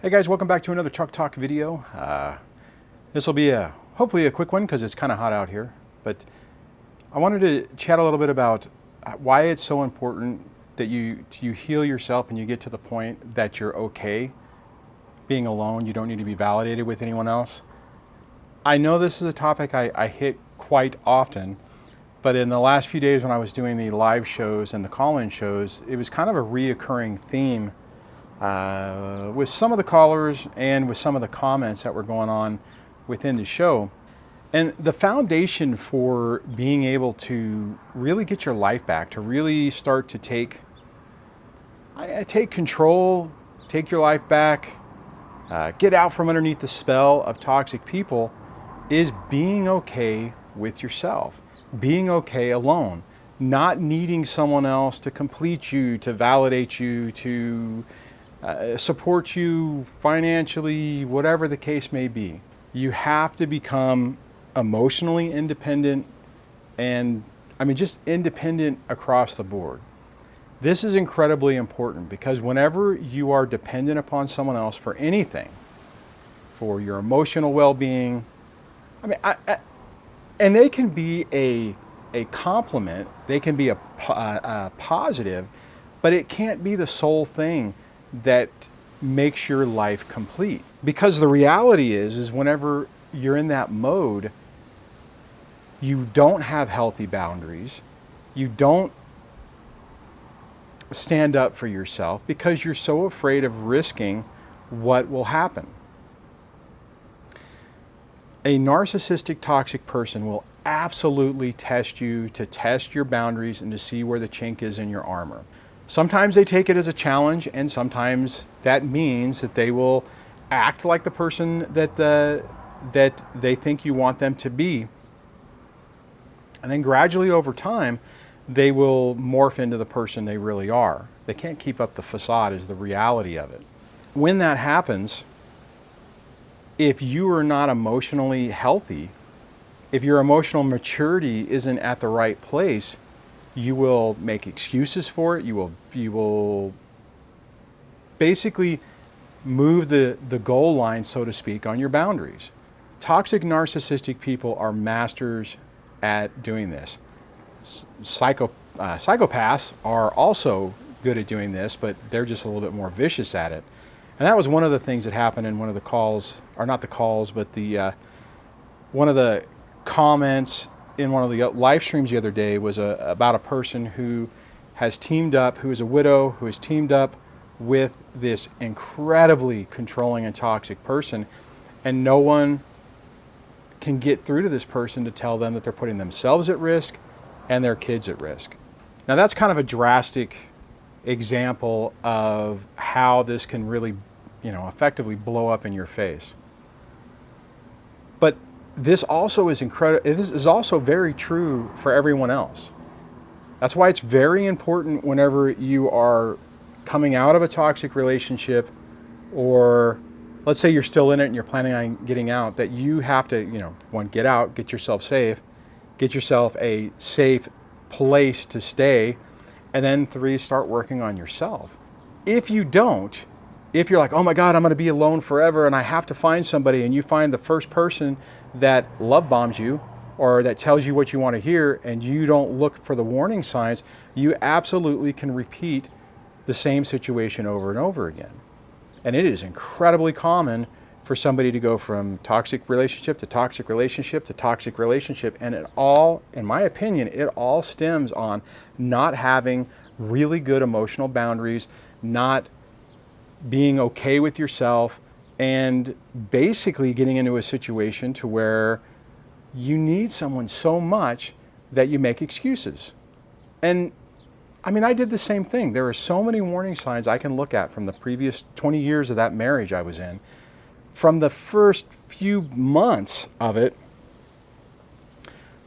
Hey guys, welcome back to another Truck Talk video. This will be hopefully a quick one because it's kind of hot out here. But I wanted to chat a little bit about why it's so important that you heal yourself and you get to the point that you're okay being alone. You don't need to be validated with anyone else. I know this is a topic I hit quite often, but in the last few days when I was doing the live shows and the call-in shows, it was kind of a reoccurring theme with some of the callers and with some of the comments that were going on within the show. And the foundation for being able to really get your life back, to really start to take control, take your life back, get out from underneath the spell of toxic people, is being okay with yourself, being okay alone, not needing someone else to complete you, to validate you, to support you financially, whatever the case may be. You have to become emotionally independent and just independent across the board. This is incredibly important because whenever you are dependent upon someone else for anything, for your emotional well-being, and they can be a compliment, they can be a positive, but it can't be the sole thing that makes your life complete. Because the reality is whenever you're in that mode, you don't have healthy boundaries. You don't stand up for yourself because you're so afraid of risking what will happen. A narcissistic, toxic person will absolutely test you, to test your boundaries and to see where the chink is in your armor. Sometimes they take it as a challenge, and sometimes that means that they will act like the person that they think you want them to be. And then gradually over time, they will morph into the person they really are. They can't keep up the facade, is the reality of it. When that happens, if you are not emotionally healthy, if your emotional maturity isn't at the right place, you will make excuses for it. You will basically move the goal line, so to speak, on your boundaries. Toxic narcissistic people are masters at doing this. Psychopaths are also good at doing this, but they're just a little bit more vicious at it. And that was one of the things that happened in one of the calls, or not the calls, but the one of the comments in one of the live streams the other day was about a person who has teamed up, who is a widow, who has teamed up with this incredibly controlling and toxic person, and no one can get through to this person to tell them that they're putting themselves at risk and their kids at risk. Now that's kind of a drastic example of how this can really, effectively blow up in your face. But this also is incredible. This is also very true for everyone else. That's why it's very important whenever you are coming out of a toxic relationship, or let's say you're still in it and you're planning on getting out, that you have to, one, get out, get yourself safe, get yourself a safe place to stay, and then 3, start working on yourself. If you don't, if you're like, oh my God, I'm going to be alone forever and I have to find somebody, and you find the first person that love bombs you or that tells you what you want to hear, and you don't look for the warning signs, you absolutely can repeat the same situation over and over again. And it is incredibly common for somebody to go from toxic relationship to toxic relationship to toxic relationship. And it all, in my opinion, it all stems on not having really good emotional boundaries, not being okay with yourself, and basically getting into a situation to where you need someone so much that you make excuses. And I did the same thing. There are so many warning signs I can look at from the previous 20 years of that marriage I was in. From the first few months of it,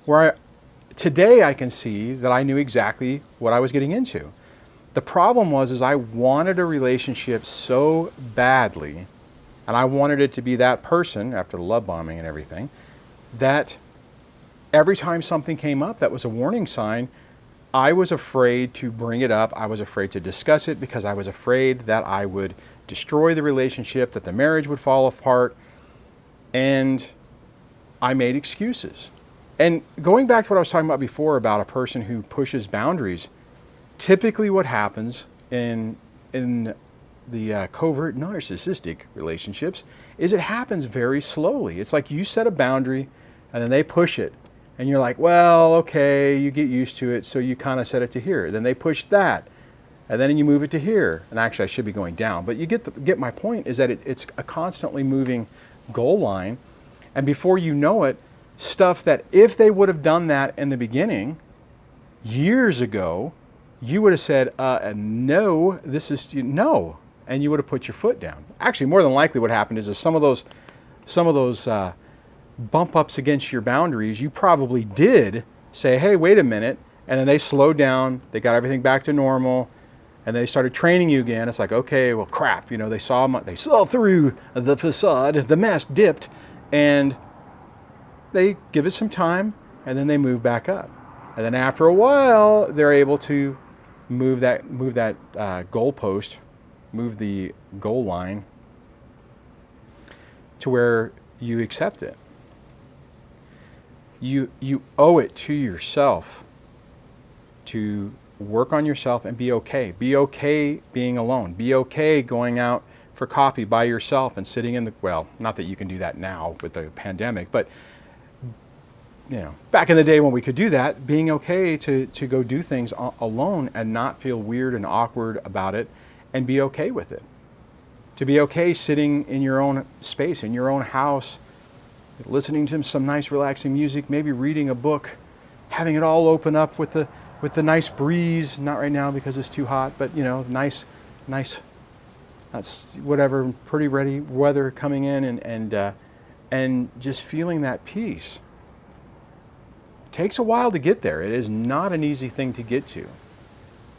where today I can see that I knew exactly what I was getting into. The problem was I wanted a relationship so badly, and I wanted it to be that person, after the love bombing and everything, that every time something came up that was a warning sign, I was afraid to bring it up. I was afraid to discuss it because I was afraid that I would destroy the relationship, that the marriage would fall apart, and I made excuses. And going back to what I was talking about before about a person who pushes boundaries, typically what happens in the covert narcissistic relationships is it happens very slowly. It's like you set a boundary and then they push it. And you're like, well, okay, you get used to it, so you kind of set it to here. Then they push that, and then you move it to here. And actually, I should be going down. But you get my point, is that it's a constantly moving goal line. And before you know it, stuff that if they would have done that in the beginning, years ago, you would have said, no, this is, no. And you would have put your foot down. Actually, more than likely what happened is some of those bump ups against your boundaries, you probably did say, hey, wait a minute. And then they slowed down, they got everything back to normal, and they started training you again. It's like, okay, well, crap, they saw through the facade, the mask dipped, and they give it some time, and then they move back up. And then after a while, they're able to move that goalpost, move the goal line to where you accept it. You owe it to yourself to work on yourself and be okay. Be okay being alone. Be okay going out for coffee by yourself and sitting in the, well, not that you can do that now with the pandemic, but back in the day when we could do that, being okay to go do things alone and not feel weird and awkward about it and be okay with it. To be okay sitting in your own space, in your own house, listening to some nice relaxing music, maybe reading a book, having it all open up with the nice breeze, not right now because it's too hot, but nice, that's whatever, pretty ready weather coming in and just feeling that peace. It takes a while to get there. It is not an easy thing to get to. It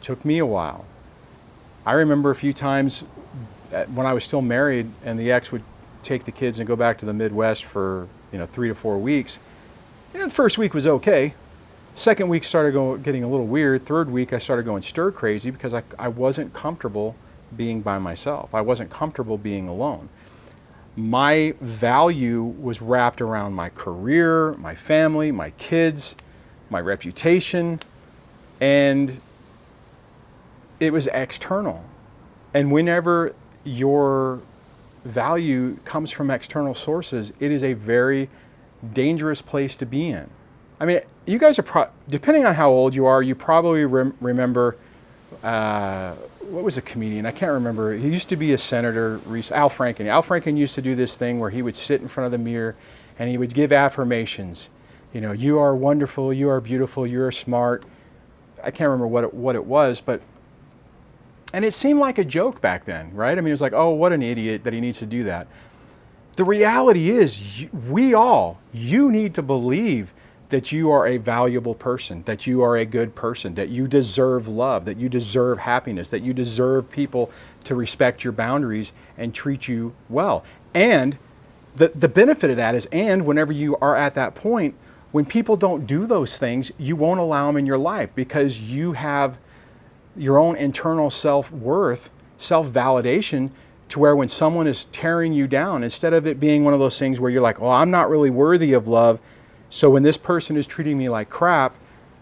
took me a while. I remember a few times when I was still married and the ex would take the kids and go back to the Midwest for 3 to 4 weeks. The first week was okay. Second week started getting a little weird. Third week I started going stir crazy because I wasn't comfortable being by myself. I wasn't comfortable being alone. My value was wrapped around my career, my family, my kids, my reputation, and it was external. And whenever your value comes from external sources, it is a very dangerous place to be in. I mean, you guys are, depending on how old you are, you probably remember, what was a comedian? I can't remember. He used to be a senator, Al Franken. Al Franken used to do this thing where he would sit in front of the mirror and he would give affirmations. You are wonderful, you are beautiful, you are smart. I can't remember what it was, but and it seemed like a joke back then, right? I mean, it was like, oh, what an idiot that he needs to do that. The reality is, you need to believe that you are a valuable person, that you are a good person, that you deserve love, that you deserve happiness, that you deserve people to respect your boundaries and treat you well. And the benefit of that is, and whenever you are at that point, when people don't do those things, you won't allow them in your life because you have your own internal self-worth, self-validation, to where when someone is tearing you down, instead of it being one of those things where you're like, well, I'm not really worthy of love, so when this person is treating me like crap,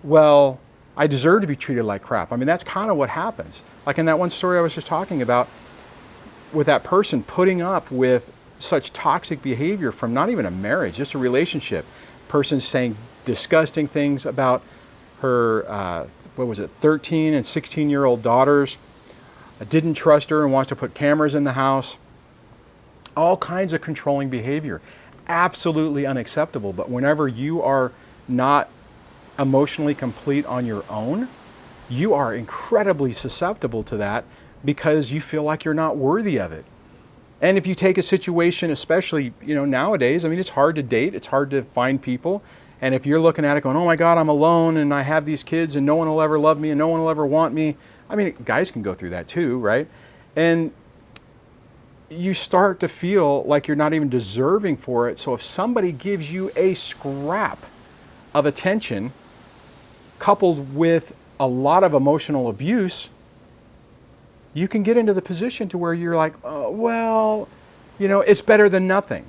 well, I deserve to be treated like crap. I mean, that's kind of what happens. Like in that one story I was just talking about, with that person putting up with such toxic behavior from not even a marriage, just a relationship. Person saying disgusting things about her, 13 and 16-year-old daughters, didn't trust her and wants to put cameras in the house. All kinds of controlling behavior. Absolutely unacceptable. But whenever you are not emotionally complete on your own, you are incredibly susceptible to that because you feel like you're not worthy of it. And if you take a situation, especially, nowadays, I mean, it's hard to date, it's hard to find people. And if you're looking at it going, oh my God, I'm alone and I have these kids and no one will ever love me and no one will ever want me. I mean, guys can go through that too, right? And you start to feel like you're not even deserving for it. So if somebody gives you a scrap of attention coupled with a lot of emotional abuse, you can get into the position to where you're like, oh, well, it's better than nothing.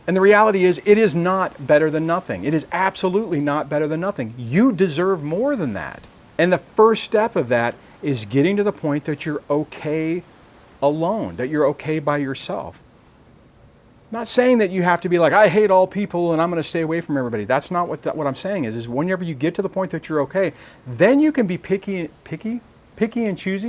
And the reality is, it is not better than nothing. It is absolutely not better than nothing. You deserve more than that. And the first step of that is getting to the point that you're okay alone, that you're okay by yourself. Not saying that you have to be like, I hate all people and I'm going to stay away from everybody. That's not what I'm saying is whenever you get to the point that you're okay, then you can be pick and choose.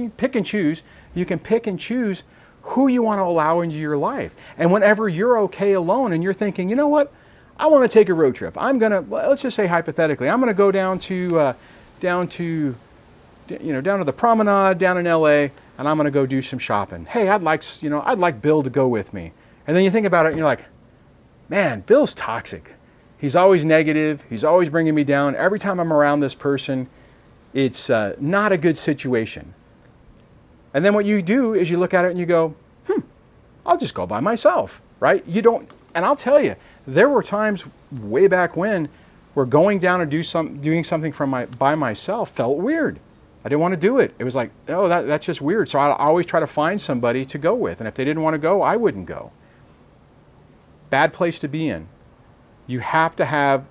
You can pick and choose who you want to allow into your life. And whenever you're okay alone and you're thinking, you know what, I want to take a road trip. Let's just say hypothetically, I'm going to go down to the promenade down in LA and I'm going to go do some shopping. Hey, I'd like Bill to go with me. And then you think about it and you're like, man, Bill's toxic. He's always negative. He's always bringing me down. Every time I'm around this person, it's not a good situation. And then what you do is you look at it and you go, I'll just go by myself, right? And I'll tell you, there were times way back when where going down and doing something by myself felt weird. I didn't want to do it. It was like, oh, that's just weird. So I always try to find somebody to go with. And if they didn't want to go, I wouldn't go. Bad place to be in. You have to have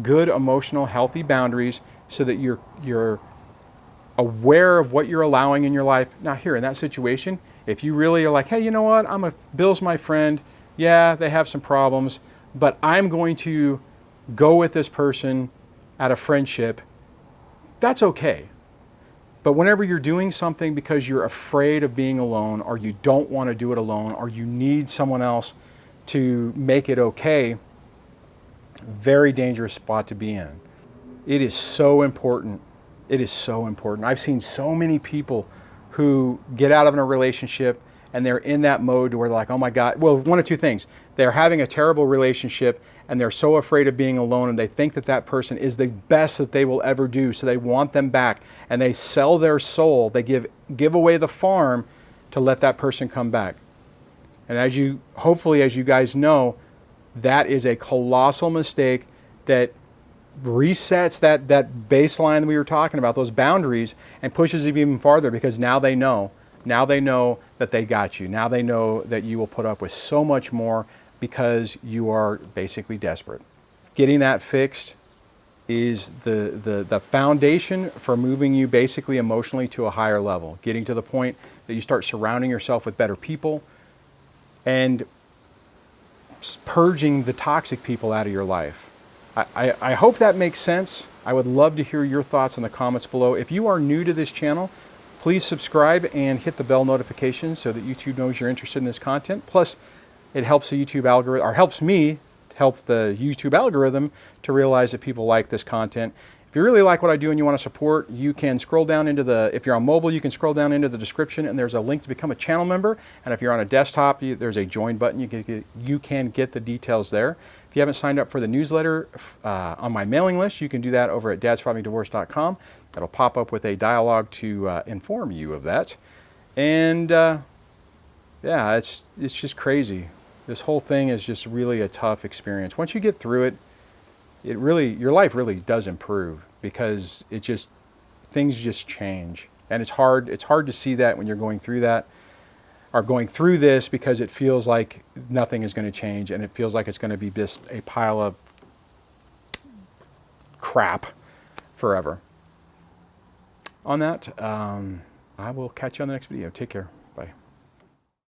good emotional, healthy boundaries so that you're aware of what you're allowing in your life. Now here, in that situation, if you really are like, hey, you know what, Bill's my friend, yeah, they have some problems, but I'm going to go with this person out of friendship, that's okay. But whenever you're doing something because you're afraid of being alone, or you don't want to do it alone, or you need someone else to make it okay, very dangerous spot to be in. It is so important. It is so important. I've seen so many people who get out of a relationship and they're in that mode where they're like, oh my God, well, one of two things. They're having a terrible relationship and they're so afraid of being alone and they think that person is the best that they will ever do, so they want them back and they sell their soul. They give away the farm to let that person come back. And hopefully as you guys know, that is a colossal mistake that resets that baseline that we were talking about, those boundaries, and pushes it even farther, because now they know that they got you. Now they know that you will put up with so much more because you are basically desperate. Getting that fixed is the foundation for moving you basically emotionally to a higher level, getting to the point that you start surrounding yourself with better people and purging the toxic people out of your life. I hope that makes sense. I would love to hear your thoughts in the comments below. If you are new to this channel, please subscribe and hit the bell notification so that YouTube knows you're interested in this content. Plus, it helps the YouTube algorithm, or helps me help the YouTube algorithm to realize that people like this content. If you really like what I do and you want to support, you can scroll down if you're on mobile, you can scroll down into the description and there's a link to become a channel member. And if you're on a desktop, there's a join button. You can get the details there. If you haven't signed up for the newsletter on my mailing list, you can do that over at dadsfought.com. That'll pop up with a dialogue to inform you of that. And yeah, it's just crazy. This whole thing is just really a tough experience. Once you get through it, your life really does improve, because things just change. And it's hard to see that when you're going through that, or going through this, because it feels like nothing is going to change and it feels like it's going to be just a pile of crap forever. On that, I will catch you on the next video. Take care.